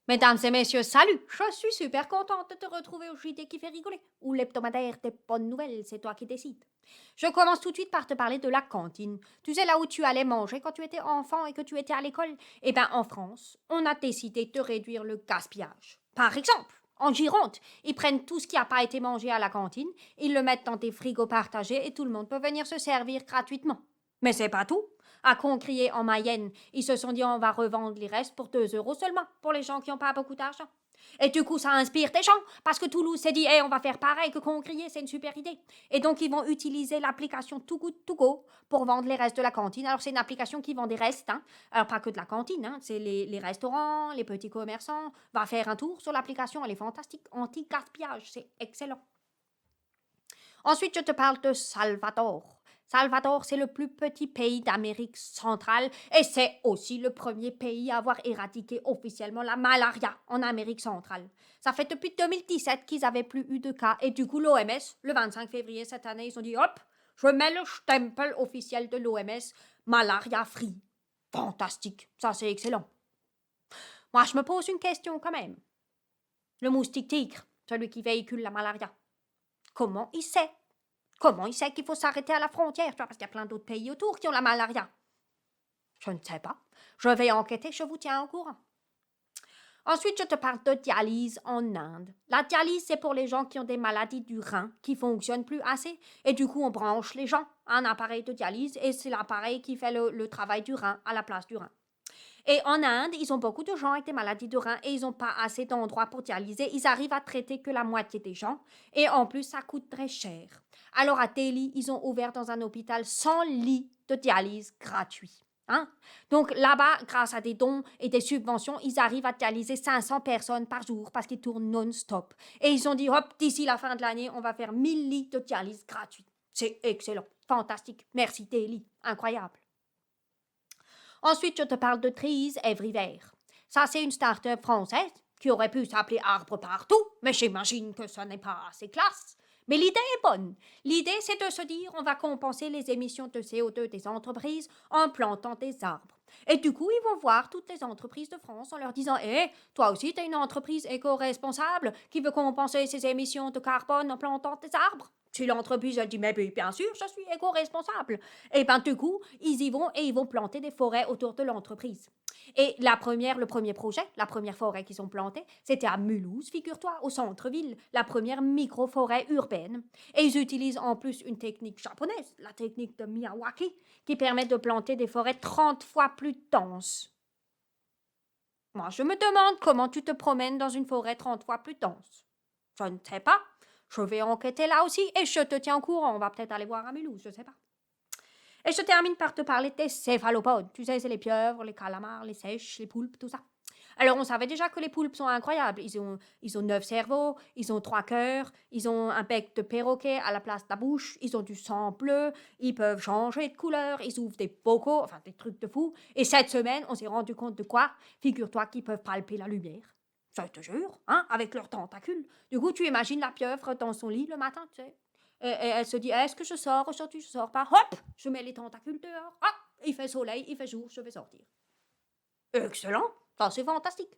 Mesdames et messieurs, salut! Je suis super contente de te retrouver au JT qui fait rigoler. Ou l'hebdomadaire des bonnes nouvelles, c'est toi qui décides. Je commence tout de suite par te parler de la cantine. Tu sais, là où tu allais manger quand tu étais enfant et que tu étais à l'école? Eh bien, en France, on a décidé de réduire le gaspillage. Par exemple, en Gironde, ils prennent tout ce qui n'a pas été mangé à la cantine, ils le mettent dans des frigos partagés et tout le monde peut venir se servir gratuitement. Mais c'est pas tout. À Concrier, en Mayenne, ils se sont dit on va revendre les restes pour 2 € seulement, pour les gens qui n'ont pas beaucoup d'argent. Et du coup, ça inspire des gens, parce que Toulouse s'est dit on va faire pareil que Concrier, c'est une super idée. Et donc, ils vont utiliser l'application Too Good To Go pour vendre les restes de la cantine. Alors, c'est une application qui vend des restes, hein. Alors, pas que de la cantine, hein. C'est les restaurants, les petits commerçants. Va faire un tour sur l'application, elle est fantastique. Anti-gaspillage, c'est excellent. Ensuite, je te parle de Salvador. Salvador, c'est le plus petit pays d'Amérique centrale et c'est aussi le premier pays à avoir éradiqué officiellement la malaria en Amérique centrale. Ça fait depuis 2017 qu'ils n'avaient plus eu de cas et du coup l'OMS, le 25 février cette année, ils ont dit hop, je mets le stempel officiel de l'OMS, malaria free. Fantastique, ça c'est excellent. Moi je me pose une question quand même. Le moustique tigre, celui qui véhicule la malaria, comment il sait? Comment il sait qu'il faut s'arrêter à la frontière, parce qu'il y a plein d'autres pays autour qui ont la malaria? Je ne sais pas. Je vais enquêter, je vous tiens au courant. Ensuite, je te parle de dialyse en Inde. La dialyse, c'est pour les gens qui ont des maladies du rein qui fonctionnent plus assez. Et du coup, on branche les gens à un appareil de dialyse et c'est l'appareil qui fait le travail du rein à la place du rein. Et en Inde, ils ont beaucoup de gens avec des maladies de rein et ils n'ont pas assez d'endroits pour dialyser. Ils arrivent à traiter que la moitié des gens et en plus, ça coûte très cher. Alors à Delhi, ils ont ouvert dans un hôpital 100 lits de dialyse gratuits. Hein? Donc là-bas, grâce à des dons et des subventions, ils arrivent à dialyser 500 personnes par jour parce qu'ils tournent non-stop. Et ils ont dit, hop, d'ici la fin de l'année, on va faire 1000 lits de dialyse gratuits. C'est excellent, fantastique. Merci Delhi, incroyable. Ensuite, je te parle de Trees Everywhere. Ça, c'est une start-up française qui aurait pu s'appeler Arbre Partout, mais j'imagine que ça n'est pas assez classe. Mais l'idée est bonne. L'idée, c'est de se dire on va compenser les émissions de CO2 des entreprises en plantant des arbres. Et du coup, ils vont voir toutes les entreprises de France en leur disant toi aussi, tu es une entreprise éco-responsable qui veut compenser ses émissions de carbone en plantant des arbres? Si l'entreprise, elle dit, mais bien sûr, je suis éco-responsable. Et bien, du coup, ils y vont et ils vont planter des forêts autour de l'entreprise. Et le premier projet, la première forêt qu'ils ont plantée, c'était à Mulhouse, figure-toi, au centre-ville, la première micro-forêt urbaine. Et ils utilisent en plus une technique japonaise, la technique de Miyawaki, qui permet de planter des forêts 30 fois plus denses. Moi, je me demande comment tu te promènes dans une forêt 30 fois plus dense. Je ne sais pas. Je vais enquêter là aussi et je te tiens au courant. On va peut-être aller voir à Mulhouse, je ne sais pas. Et je termine par te parler des céphalopodes. Tu sais, c'est les pieuvres, les calamars, les seiches, les poulpes, tout ça. Alors, on savait déjà que les poulpes sont incroyables. Ils ont 9 cerveaux, ils ont 3 cœurs, ils ont un bec de perroquet à la place de la bouche, ils ont du sang bleu, ils peuvent changer de couleur, ils ouvrent des bocaux, enfin des trucs de fou. Et cette semaine, on s'est rendu compte de quoi? Figure-toi qu'ils peuvent palper la lumière. Ça, je te jure, hein, avec leurs tentacules. Du coup, tu imagines la pieuvre dans son lit le matin, tu sais. Et elle se dit, est-ce que je sors aujourd'hui? Je sors pas. Hop, je mets les tentacules dehors. Ah, il fait soleil, il fait jour, je vais sortir. Excellent, ça c'est fantastique.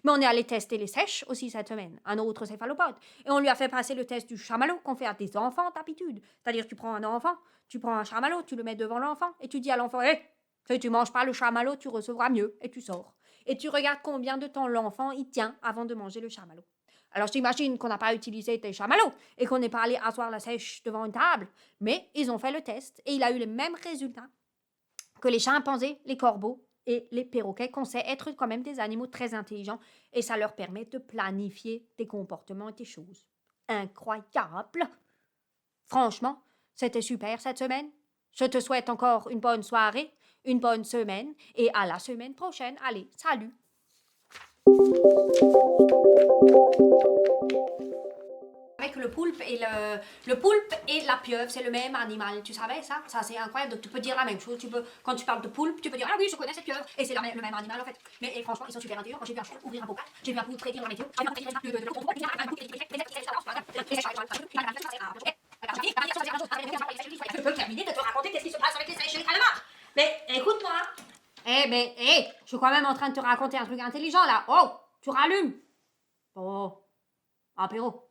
Mais on est allé tester les sèches aussi cette semaine, un autre céphalopode. Et on lui a fait passer le test du chamallow qu'on fait à des enfants d'habitude. C'est-à-dire, tu prends un enfant, tu prends un chamallow, tu le mets devant l'enfant et tu dis à l'enfant, si tu manges pas le chamallow, tu recevras mieux. Et tu sors. Et tu regardes combien de temps l'enfant y tient avant de manger le chamallow. Alors j'imagine qu'on n'a pas utilisé des chamallows et qu'on n'est pas allé asseoir la sèche devant une table. Mais ils ont fait le test et il a eu les mêmes résultats que les chimpanzés, les corbeaux et les perroquets, qu'on sait être quand même des animaux très intelligents et ça leur permet de planifier des comportements et des choses. Incroyable! Franchement, c'était super cette semaine. Je te souhaite encore une bonne soirée, une bonne semaine et à la semaine prochaine. Allez, salut! Avec le poulpe et la pieuvre, c'est le même animal. Tu savais ça? Ça, c'est incroyable. Donc, tu peux dire la même chose. Quand tu parles de poulpe, tu peux dire, ah oui, je connais cette pieuvre. Et c'est le même animal, en fait. Mais franchement, ils sont super intelligents. Quand j'ai vu un chien ouvrir un bocal, j'ai vu un poulpe prédire la météo. Je peux terminer de te raconter qu'est-ce qui se passe avec les sèches et les calamars. Écoute-moi. Je suis quand même en train de te raconter un truc intelligent là. Oh, tu rallumes. Bon, apéro.